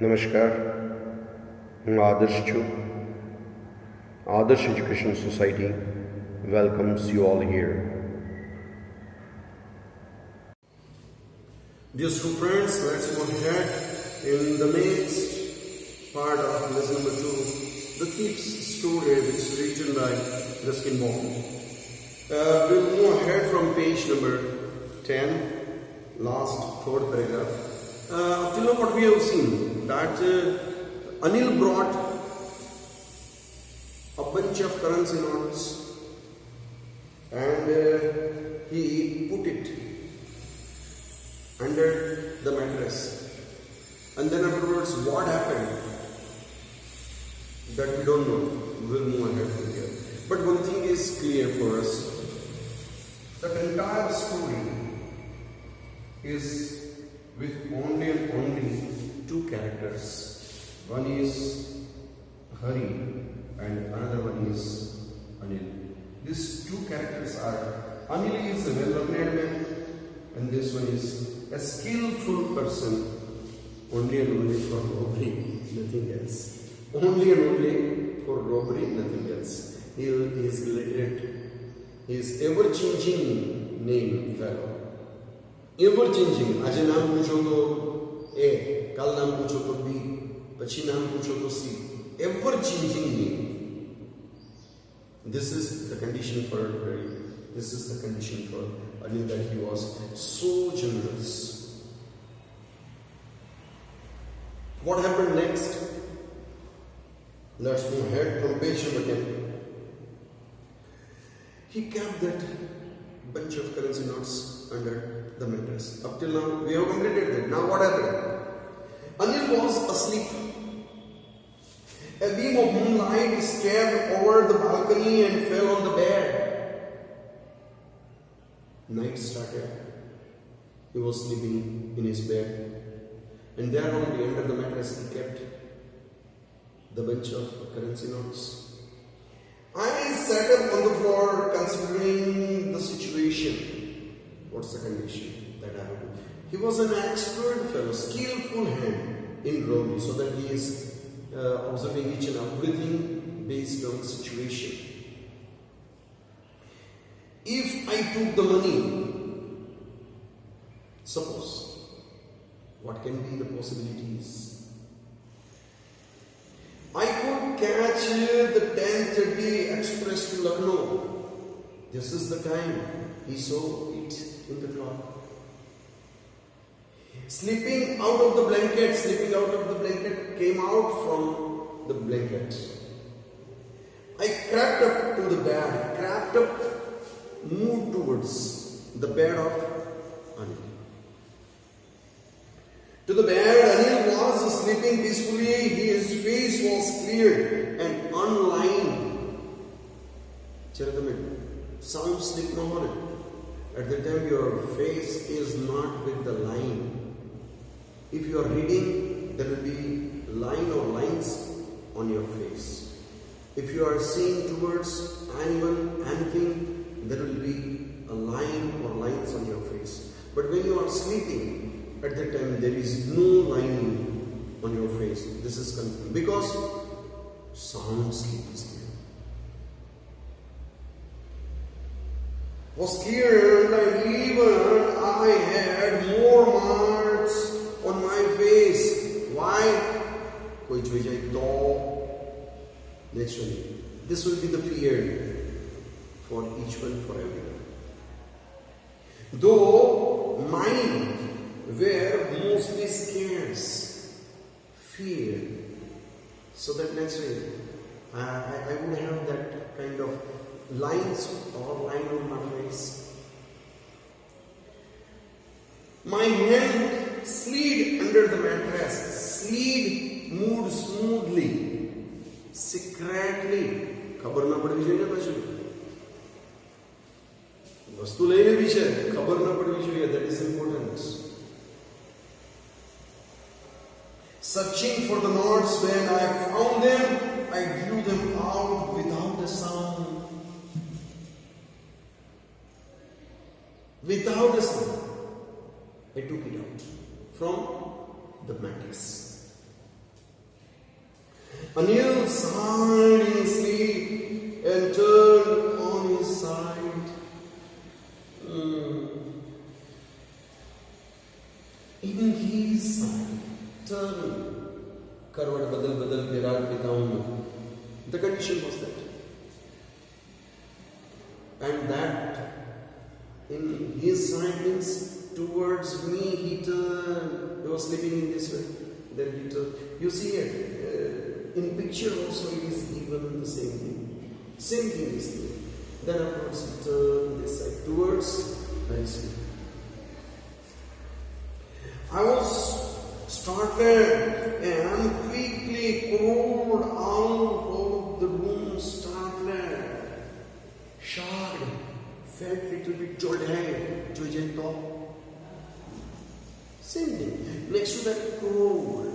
નમસ્કાર, હું આદર્શ છું. Adarsh Education Society welcomes you all here. Dear student friends, let's move ahead in the next part of lesson number 2, the thief's story, which is written by Ruskin Bond. We'll move ahead from page number 10, last third paragraph. Till now what we have seen, that Anil brought a bunch of currency notes and he put it under the mattress. And then afterwards, what happened? That we don't know. We'll move ahead from here. But one thing is clear for us. That entire story is with only and only two characters. One is Hari and another one is Anil. These two characters are, Anil is a well-learned man and this one is a skillful person, only and only for robbery, nothing else. Only and only for robbery, nothing else. He is illiterate. He is ever-changing name fellow. Ever-changing. आज नाम पूछो तो A, कल नाम पूछो तो B, पछी नाम पूछो तो C. Ever-changing name. This is the condition for Hari. This is the condition for Anil, that he was so generous. What happened next? Let's move ahead from page number 10. He kept that bunch of currency notes under the mattress. Up till now, we have completed that. Now what happened? Anil was asleep. A beam of moonlight stabbed over the balcony and fell on the bed. Night started. He was sleeping in his bed. And there only under the mattress he kept the bunch of currency notes. I sat up on the floor considering the situation. What's the condition that I have to do? He was an expert fellow, skillful hand in robbery, so that he is observing each and everything based on the situation. If I took the money, suppose, what can be the possibilities? I could catch the 10:30 express to Lucknow. This is the time. He saw it in the clock. Slipping out of the blanket came out from the blanket. I crept up to the bed, moved towards the bed of Anil. To the bed, Anil was sleeping peacefully. His face was clear and unlined. Sound sleep no more. At the time your face is not with the line. If you are reading, there will be line or lines on your face. If you are seeing towards anyone, anything, there will be a line or lines on your face. But when you are sleeping, at that time there is no line on your face. This is confusing because sound sleep is there. Was clear, and even I had more marks on my face. Why? Naturally, this will be the fear for each one, for everyone. Though mine were mostly scares, fear. So that naturally, I would have that kind of lines or line on my face. My hand slid under the mattress. Slid moved smoothly, secretly. खबर ना पड़वी જોઈએ પાછું. વસ્તુ લઈને બી છે, ખબર ના પડવી જોઈએ. That is important. Searching for the notes, when I found them, I drew them out without a sound. Without a sound, I took it out from the mattress. Anil sighed in his sleep and turned on his side. In his side, turn. करवट बदल बदल के राग बिताऊं मैं. The condition was that. And that in his side means towards me he turned. He was sleeping in this way. Then he turned. You see it. In picture also it is given the same thing. Same thing is there. Then afterwards he turned this side towards my sleep. I was startled and quickly crawled out of the room, startled, shocked, felt little bit jolted, same thing. Next to that crawled.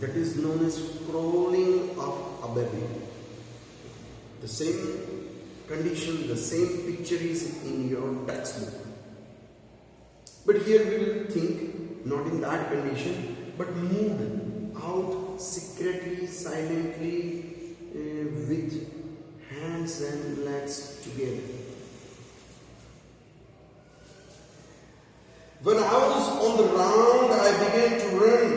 That is known as crawling of a baby. The same condition, the same picture is in your textbook. But here we will think, not in that condition, but moved out secretly, silently, with hands and legs together. When I was on the ground, I began to run.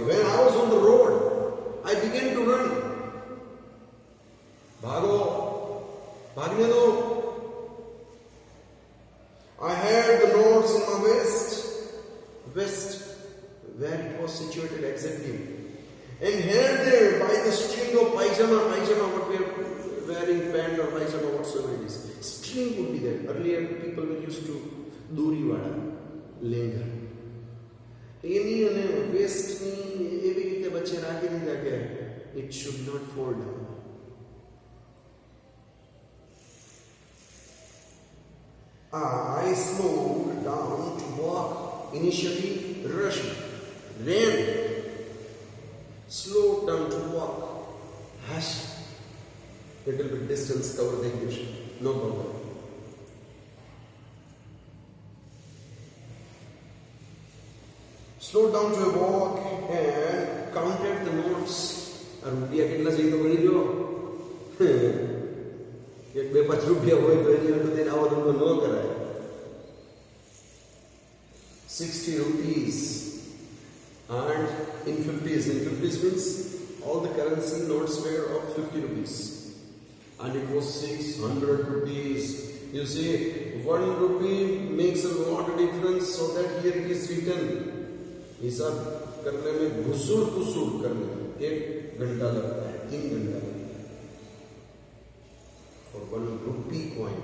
When I was on the road, I began to run. Bhago, bhagne do. I had the knots in my vest, where it was situated exactly. And here there, by the string of paijama, what we are wearing, pant or paijama, whatsoever it is, string would be there. Earlier people were used to duri wada, lenga. Any waist ni evi rite bache rakhi દીધા કે it should not fall down. I slowed down to walk. Initially rushed, ran, slowed down to walk. Hush. Little bit distance cover the English. No problem. Slowed down to a walk and counted the notes. રૂપિયા કેટલા છે તો ગણી લો. એક બે પાંચ રૂપિયા હોય તો એની હાટુ તેને આવો ધંધો ન કરાય. 60 rupees and in 50s. In 50s means all the currency notes were of 50 rupees. And it was 600 rupees. You see, 1 rupee makes a lot of difference, so that here it is written. हिसाब करने में घुसूर करने में 1 घंटा लगता है, 3 घंटा लगता है. For 1 rupee coin,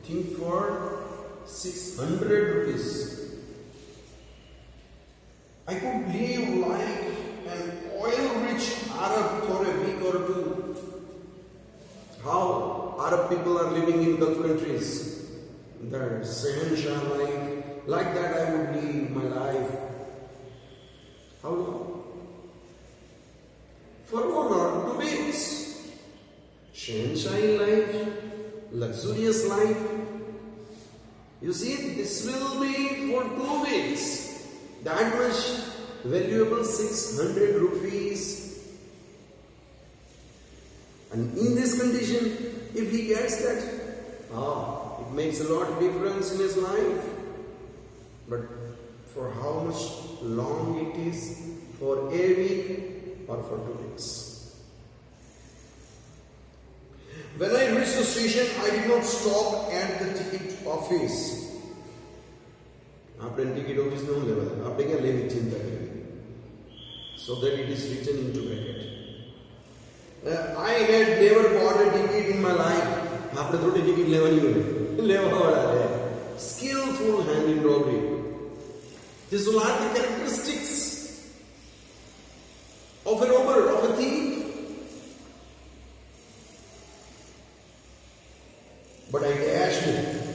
think for 600 rupees. I could live like an oil-rich Arab for a week or two. How Arab people are living in Gulf countries, their Sahanshah life, like that I would live my life. How long? For 1 or 2 weeks. Shahanshah life, luxurious life. You see, this will be for 2 weeks. That much valuable 600 rupees. And in this condition, if he gets that, it makes a lot of difference in his life. But for how much long it is, for a week or for 2 weeks. When I reached the station, I did not stop at the ticket office. आपने ticket office नहीं लेवा था, आपने क्या levy चिंता करी? So that it is written into bracket. I had never bought a ticket in my life. आपने थोड़ी ticket लेवा नहीं हुई, लेवा वाला है. Skillful hand in robbery. These are the characteristics of a robber, of a thief. But I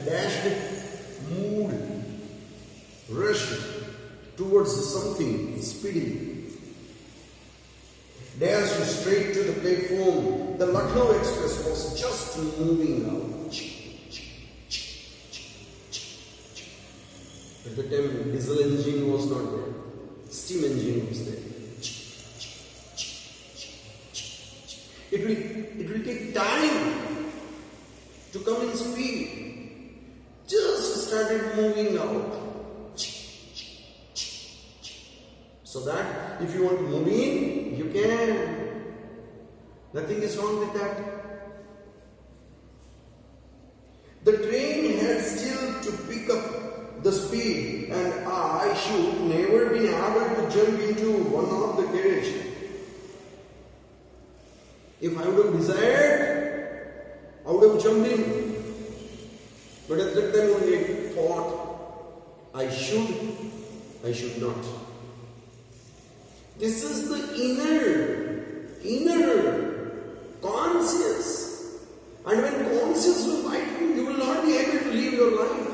dashed, moved, rushed towards something speedily. Dashed straight to the platform. The Lucknow Express was just moving out. At the time, diesel engine was not there. Steam engine was there. come in speed. Just started moving out. So that if you want to move in, you can. Nothing is wrong with that. The train had still to pick up the speed, and I should never be able to jump into one of the carriage. If I would have desired, I would have jumped in. But at that time only I thought I should not. This is the inner conscious. And when conscious will bite you, you will not be able to live your life.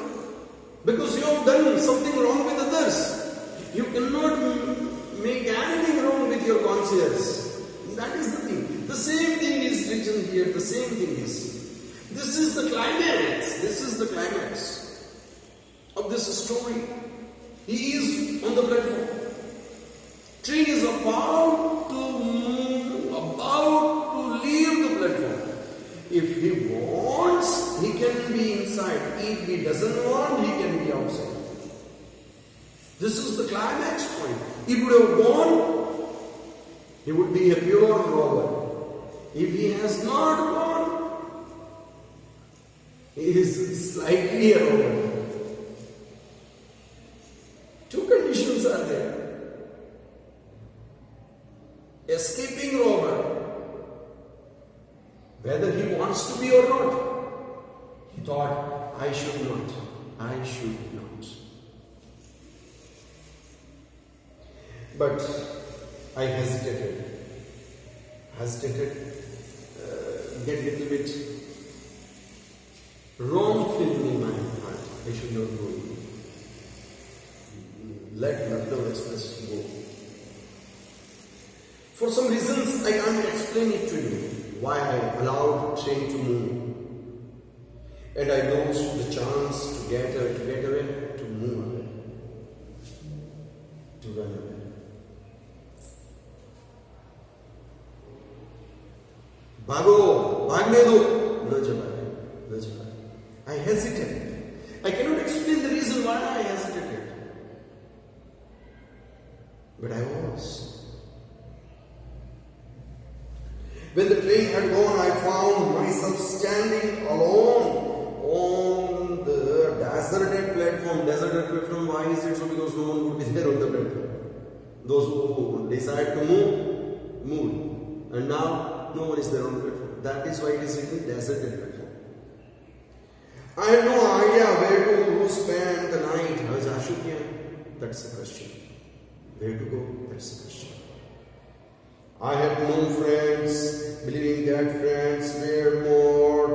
Because you have done something wrong with others. You cannot make anything wrong with your conscience. That is the thing. The same thing is written here. The same thing is. This is the climax. This is the climax of this story. He is on the platform. Train is about to move, about to leave the platform. If he wants, he can be inside. If he doesn't want, he can be outside. This is the climax point. If he would have gone, he would be a pure robber. If he has not gone, he is slightly a robber. Two conditions are there. Escaping robber, whether he wants to be or not. He thought, I should not. But I hesitated, get a little bit wrong feeling in my heart. I should not go. Let Lucknow Express go. For some reasons I can't explain it to you, why I allowed train to move. And I lost the chance to get away, to move away, to run away. भागने दो, न चलाए. I hesitated. I cannot explain the reason why I hesitated. But I was. When the train had gone, I found myself standing alone on the deserted platform. Deserted platform, why is it so? Because no one would be there on the platform. Those who decide to move, moved. And now, no one is there on the platform. That is why it is written deserted platform. I had no idea where to spend the night. That's the question. Where to go? That's the question. I had no friends, believing that friends were more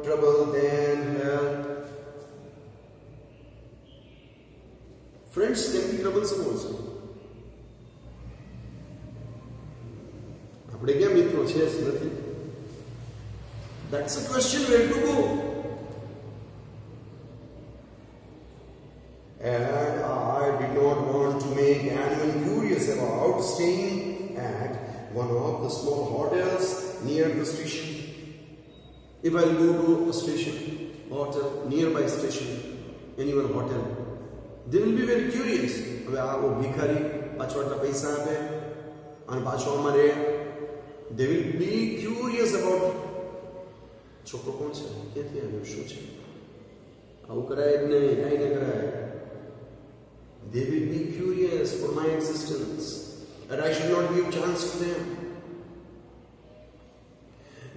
trouble than help. Friends can be troublesome also. That's a question, where to go? And I did not want to make anyone curious about staying at one of the small hotels near the station. If I go to a station, hotel, nearby station, any one hotel, they will be very curious. They will be curious about છોકરો કોણ છે, ક્યાંથી આવ્યો, શું છે, આવું કરાય જ નહીં, કાંઈ ન કરાય. They will be curious for my existence, and I should not give chance to them.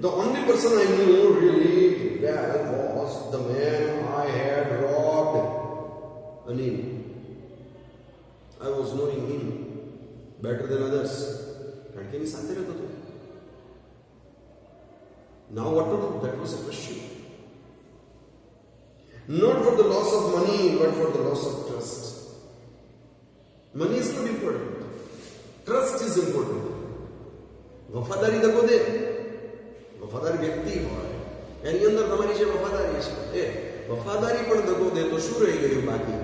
The only person I knew really well was the man I had robbed, Anil. I was knowing him better than others. કારણ કે એની સાથે રહેતો હતો. Now what to do? That was a question. Not for the loss of money, but for the loss of trust. Money is not important. Trust is important. વફાદારી દગો દે. વફાદાર વ્યક્તિ હોય એની અંદર તમારી જે વફાદારી છે, વફાદારી પણ દગો દે તો શું રહી ગયું બાકી?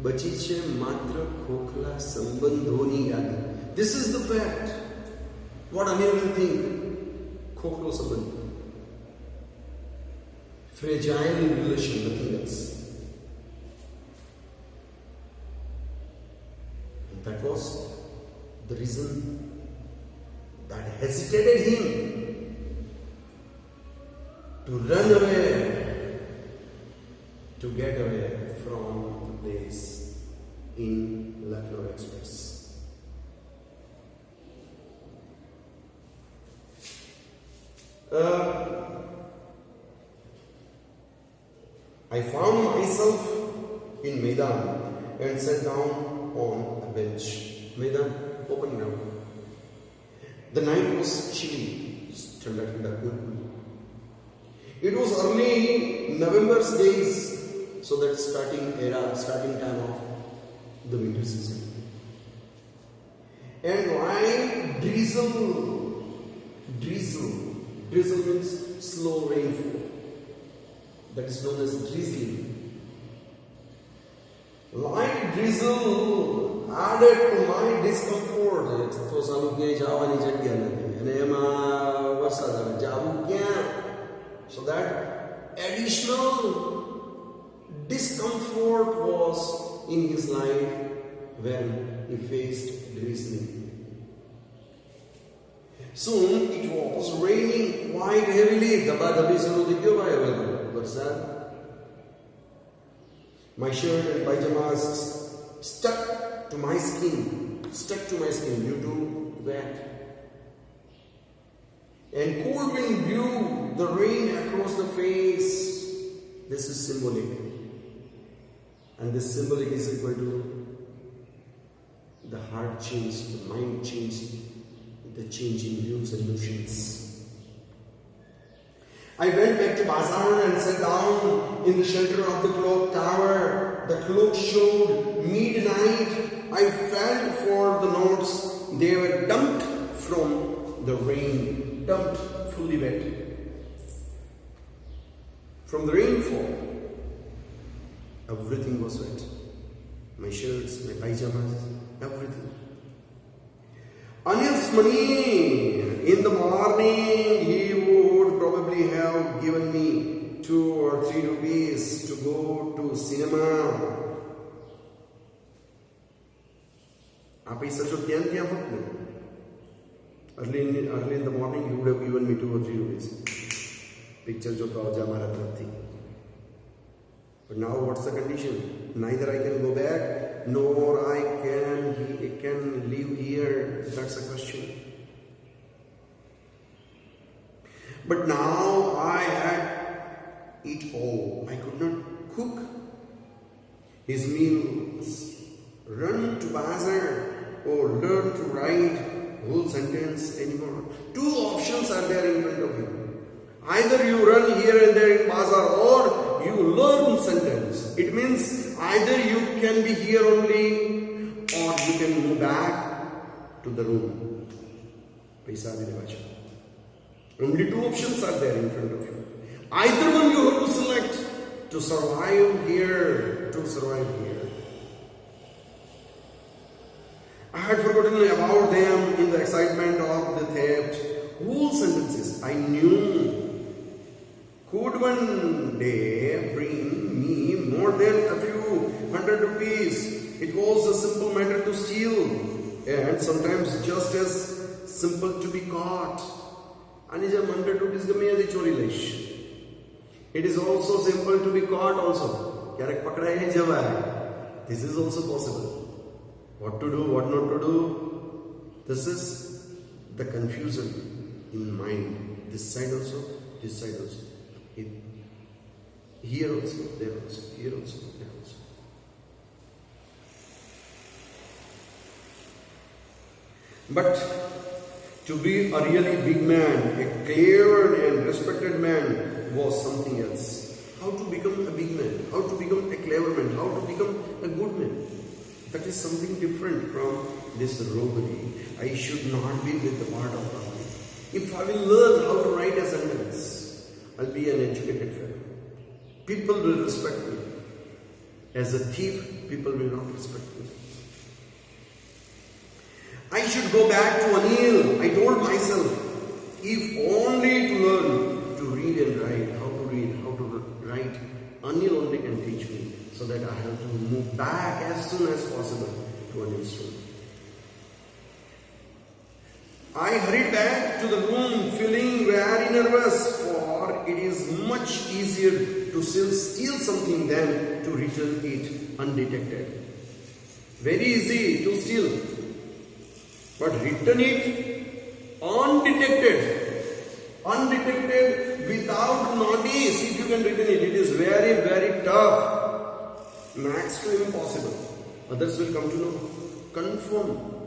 બચી છે માત્ર ખોખલા સંબંધોની યાદી. This is the fact. What Anil will think. ખોખલો સંબંધ. fragile relation, nothing else. And that was the reason that hesitated him to run away, to get away from the place in Lucknow Express. I found myself in Maidan and sat down on a bench. Maidan, open now. The night was chilly. It was early November's days, so that's starting time of the winter season. And light drizzle means slow rainfall. That is known as drizzling. Light drizzle added to my discomfort. So that additional discomfort was in his life when he faced drizzling. Soon it was raining quite heavily. My shirt and pajamas stuck to my skin due to wet. And cold wind blew the rain across the face. This is symbolic. And this symbolic is equal to the heart change, the mind change, the change in views and notions. I went back to Bazaar and sat down in the shelter of the clock tower. The clock showed midnight. I felt for the notes. They were dumped from the rain, dumped fully wet. From the rainfall, everything was wet. My shirts, my pajamas, everything. Anil's money. In the morning, he would probably have given me 2 or 3 rupees to go to cinema. Early in the morning, he would have given me 2 or 3 rupees. Picture jo kauja mara taraf thi. But now what's the condition? Neither I can go back, nor I can live here. That's a question. But now I had it all. I could not cook his meals, run to Bazaar, or learn to write whole sentence anymore. 2 options are there in front of you. Either you run here and there in Bazaar, or you learn sentence. It means either you can be here only, or you can move back to the room. Only 2 options are there in front of you. Either one you have to select to survive here, I had forgotten about them in the excitement of the theft. Whole sentences I knew could one day bring me more than a few 100 rupees. It was a simple matter to steal, and sometimes just as simple to be caught. It is also simple to be caught also. This is also possible. What to do, what not to do. This is the confusion in mind. This side also, this side also. Here also, there also, here also, there also. But to be a really big man, a clever and respected man, was something else. How to become a big man, how to become a clever man, how to become a good man. That is something different from this robbery. I should not be with the part of robbery. If I will learn how to write a sentence, I'll be an educated fellow. People will respect me. As a thief, people will not respect me. I should go back to Anil. I told myself, if only to learn to read read and write, how to read, how to write, Anil only can teach me, so that I have to move back as soon as possible to Anil's room. I hurried back to the room feeling very nervous, for it is much easier to steal something than to return it undetected. Very easy to steal, but return it undetected without notice. If you can return it, it is very, very tough, max to impossible. Others will come to know. Confirm.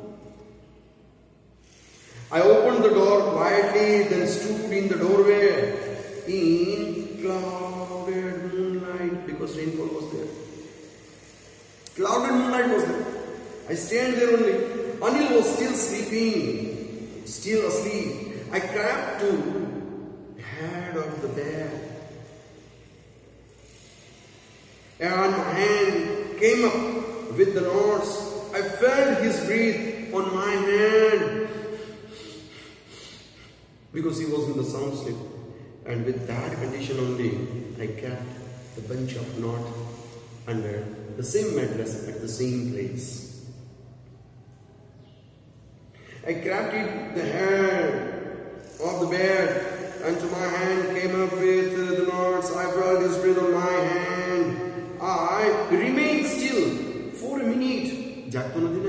I opened the door quietly, then stood in the doorway in clouded moonlight, because rainfall was there. Clouded moonlight was there. I stand there only. Anil was still sleeping, still asleep. I crept to the head of the bed, and my hand came up with the knots. I felt his breath on my hand, because he was in the sound sleep, and with that condition only, I kept the bunch of knot under the same mattress at the same place. I crept it the head of the bed, and to my hand came up with the knots. I felt his breath on my hand. I remained still for a minute. जागतो ना दिन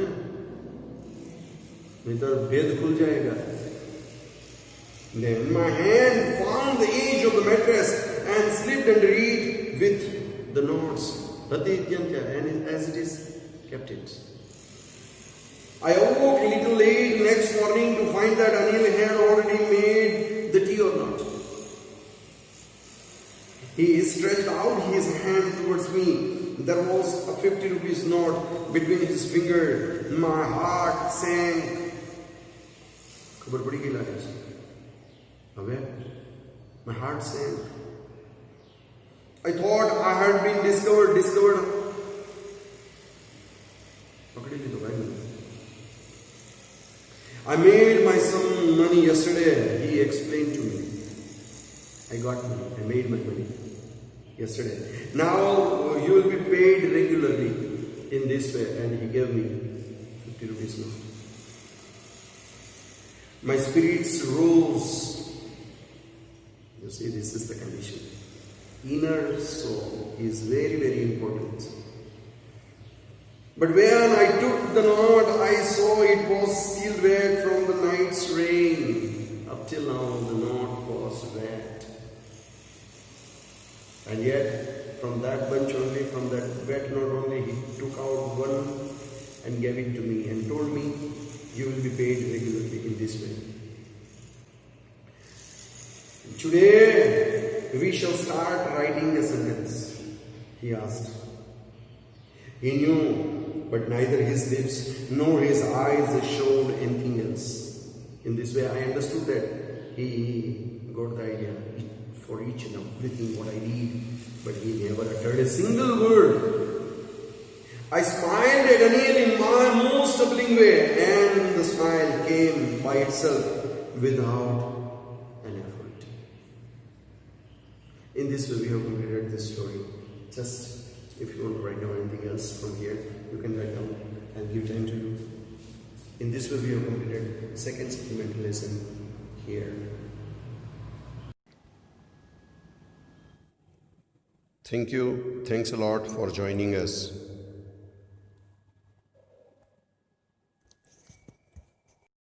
नहीं तो भेद खुल जाएगा. Then my hand found the edge of the mattress and slipped under it with the knots. And as it is, kept it. I awoke a little late next morning to find that Anil had already made the tea or not. He stretched out his hand towards me. There was a 50 rupees note between his fingers. My heart sank. खबर पड़ी कि लागे aware, my heart sank. I thought I had been discovered. I made my some money yesterday, he explained to me. I got money, I made my money yesterday. Now you will be paid regularly in this way, and he gave me 50 rupees now. My spirits rose. You see, this is the condition. Inner soul is very, very important. But when I took the knot, I saw it was still wet from the night's rain. Up till now, the knot was wet. And yet, from that bunch only, from that wet knot only, he took out one and gave it to me and told me, you will be paid regularly in this way. Today, we shall start writing a sentence, he asked. He knew, but neither his lips nor his eyes showed anything else. In this way, I understood that he got the idea for each and everything what I need, but he never uttered a single word. I smiled at Anil in my most troubling way, and the smile came by itself without an effort. In this way, we have completed this story. Just if you want to write down anything else from here, you can write down. I'll give time to you. In this way, we have completed second supplemental lesson here. Thank you. Thanks a lot for joining us.